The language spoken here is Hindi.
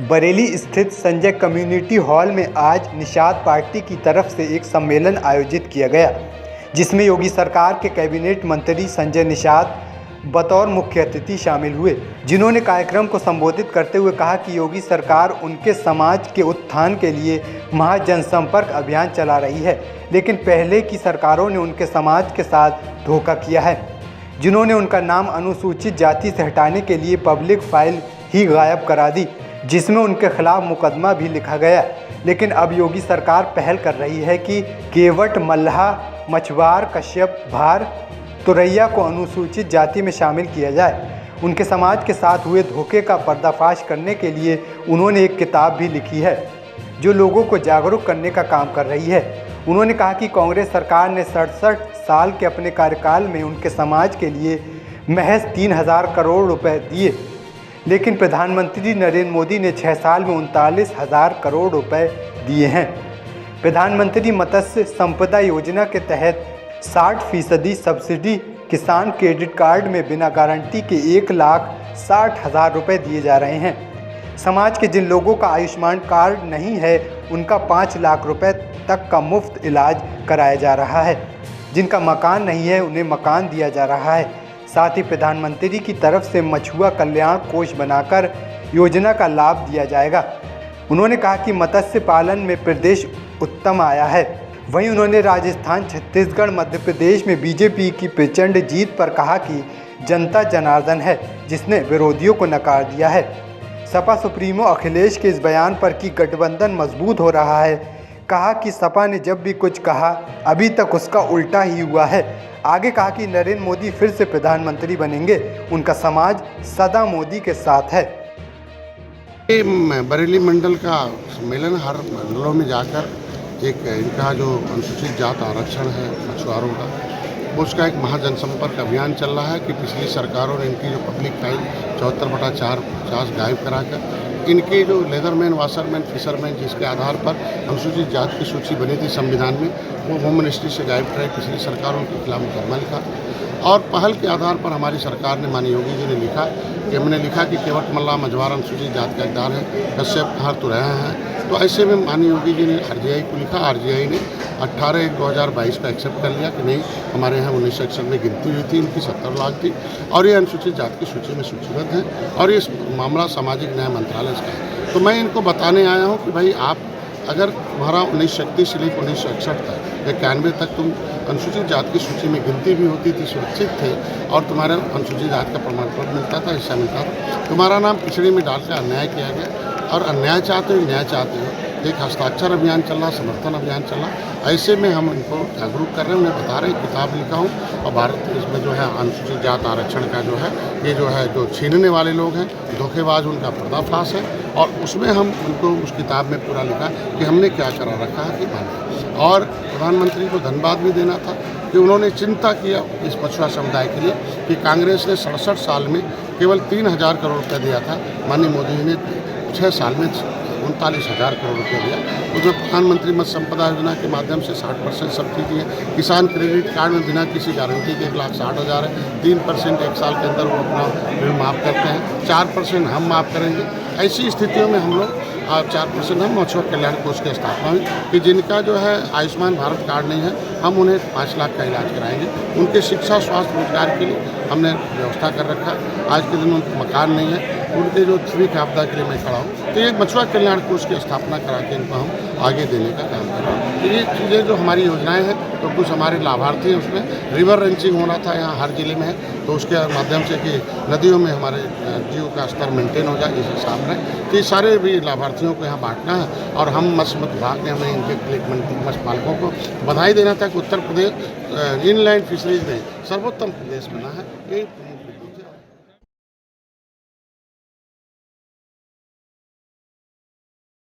बरेली स्थित संजय कम्युनिटी हॉल में आज निषाद पार्टी की तरफ से एक सम्मेलन आयोजित किया गया, जिसमें योगी सरकार के कैबिनेट मंत्री संजय निषाद बतौर मुख्य अतिथि शामिल हुए, जिन्होंने कार्यक्रम को संबोधित करते हुए कहा कि योगी सरकार उनके समाज के उत्थान के लिए महा जनसंपर्क अभियान चला रही है, लेकिन पहले की सरकारों ने उनके समाज के साथ धोखा किया है, जिन्होंने उनका नाम अनुसूचित जाति से हटाने के लिए पब्लिक फाइल ही गायब करा दी, जिसमें उनके खिलाफ मुकदमा भी लिखा गया। लेकिन अब योगी सरकार पहल कर रही है कि केवट, मल्लाह, मछुआर, कश्यप, भार, तुरैया को अनुसूचित जाति में शामिल किया जाए। उनके समाज के साथ हुए धोखे का पर्दाफाश करने के लिए उन्होंने एक किताब भी लिखी है, जो लोगों को जागरूक करने का काम कर रही है। उन्होंने कहा कि कांग्रेस सरकार ने 67 साल के अपने कार्यकाल में उनके समाज के लिए महज 3000 करोड़ रुपए दिए, लेकिन प्रधानमंत्री नरेंद्र मोदी ने 6 साल में 39,000 करोड़ रुपए दिए हैं। प्रधानमंत्री मत्स्य संपदा योजना के तहत 60% सब्सिडी किसान क्रेडिट कार्ड में बिना गारंटी के 1,60,000 रुपये दिए जा रहे हैं। समाज के जिन लोगों का आयुष्मान कार्ड नहीं है, उनका 5 लाख रुपए तक का मुफ्त इलाज कराया जा रहा है। जिनका मकान नहीं है, उन्हें मकान दिया जा रहा है। साथ ही प्रधानमंत्री की तरफ से मछुआ कल्याण कोष बनाकर योजना का लाभ दिया जाएगा। उन्होंने कहा कि मत्स्य पालन में प्रदेश उत्तम आया है। वहीं उन्होंने राजस्थान, छत्तीसगढ़, मध्य प्रदेश में बीजेपी की प्रचंड जीत पर कहा कि जनता जनार्दन है, जिसने विरोधियों को नकार दिया है। सपा सुप्रीमो अखिलेश के इस बयान पर कि गठबंधन मजबूत हो रहा है, कहा कि सपा ने जब भी कुछ कहा अभी तक उसका उल्टा ही हुआ है। आगे कहा कि नरेंद्र मोदी फिर से प्रधानमंत्री बनेंगे, उनका समाज सदा मोदी के साथ है। बरेली मंडल का सम्मेलन हर मंडलों में जाकर एक इनका जो अनुसूचित जात आरक्षण है मछुआरों का, उसका एक महाजनसंपर्क अभियान चल रहा है कि पिछली सरकारों ने इनकी जो पब्लिक फाइल 74/4 गायब कराकर इनके जो लेदरमैन, वाशरमैन, फिशरमैन जिसके आधार पर अनुसूचित जात की सूची बनी थी संविधान में, वो होम मिनिस्ट्री से गायब कराई। पिछली सरकारों के खिलाफ मुकदमा लिखा और पहल के आधार पर हमारी सरकार ने, माननीय योगी जी ने लिखा कि हमने लिखा कि केवट, मल्लाह, मझवार अनुसूचित जात का हकदार है, कश्यप, भार, तुरैया हैं। तो ऐसे में माननीय योगी जी ने आरजीआई को लिखा। आरजीआई ने 18/1/2022 को एक्सेप्ट कर लिया कि नहीं, हमारे यहाँ 1961 में गिनती हुई थी, इनकी 70 लाख थी और ये अनुसूचित जात की सूची में सूचीबद्ध है और ये मामला सामाजिक न्याय मंत्रालय का है। तो मैं इनको बताने आया हूँ कि भाई आप अगर तुम्हारा 1931 से लेकर 1961 तक 91 तक तुम अनुसूचित जात की सूची में गिनती भी होती थी, सुरक्षित थे और तुम्हारा अनुसूचित जात का प्रमाण पत्र मिलता था, हिस्सा मिलता था, तुम्हारा नाम पिछड़ी में डालकर अन्याय किया गया और अन्याय चाहते हो, न्याय चाहते हो। एक हस्ताक्षर अभियान चल रहा, समर्थन अभियान चल रहा। ऐसे में हम इनको जागरूक कर रहे हैं, उन्हें बता रहे हैं, किताब लिखा हूँ और भारत इसमें जो है अनुसूचित जात आरक्षण का जो है ये जो है जो छीनने वाले लोग हैं, धोखेबाज, उनका पर्दाफाश है और उसमें हम उनको उस किताब में पूरा लिखा कि हमने क्या करा रखा है कि माने। और प्रधानमंत्री को धन्यवाद भी देना था कि उन्होंने चिंता किया इस मछुआ समुदाय के लिए कि कांग्रेस ने 67 साल में केवल 3,000 करोड़ रुपये दिया था, माननीय मोदी ने 6 साल में 39,000 करोड़ रुपये दिया। वो जो प्रधानमंत्री मत्स्य संपदा योजना के माध्यम से 60% सब्सिडी है, किसान क्रेडिट कार्ड में बिना किसी गारंटी के 1,60,000 है, 3% एक साल के अंदर वो अपना ऋण माफ़ करते हैं, 4% हम माफ़ करेंगे। ऐसी स्थितियों में हम लोग 4% हम मछुआ कल्याण कोष की स्थापना हुई कि जिनका जो है आयुष्मान भारत कार्ड नहीं है, हम उन्हें 5 लाख का इलाज कराएंगे। उनके शिक्षा, स्वास्थ्य, रोजगार के लिए हमने व्यवस्था कर रखा। आज के दिन उनका मकान नहीं है, उनके जो श्रमिक आपदा के लिए मैं खड़ा हूँ, तो ये मछुआ कल्याण कोष की स्थापना करा के इनको हम आगे देने का काम कर रहे हैं। तो ये चीज़ें जो हमारी योजनाएं हैं, तो कुछ हमारे लाभार्थी हैं, उसमें रिवर रेंचिंग होना था, यहाँ हर जिले में है, तो उसके माध्यम से कि नदियों में हमारे जीव का स्तर मेंटेन हो जाए, इस हिसाब में तो ये सारे भी लाभार्थियों को यहाँ बांटना है। और हम मत्स्य विभाग ने हमें इनके मत्स्य पालकों को बधाई देना था कि उत्तर प्रदेश इनलैंड फिशरीज में सर्वोत्तम प्रदेश बना है। ये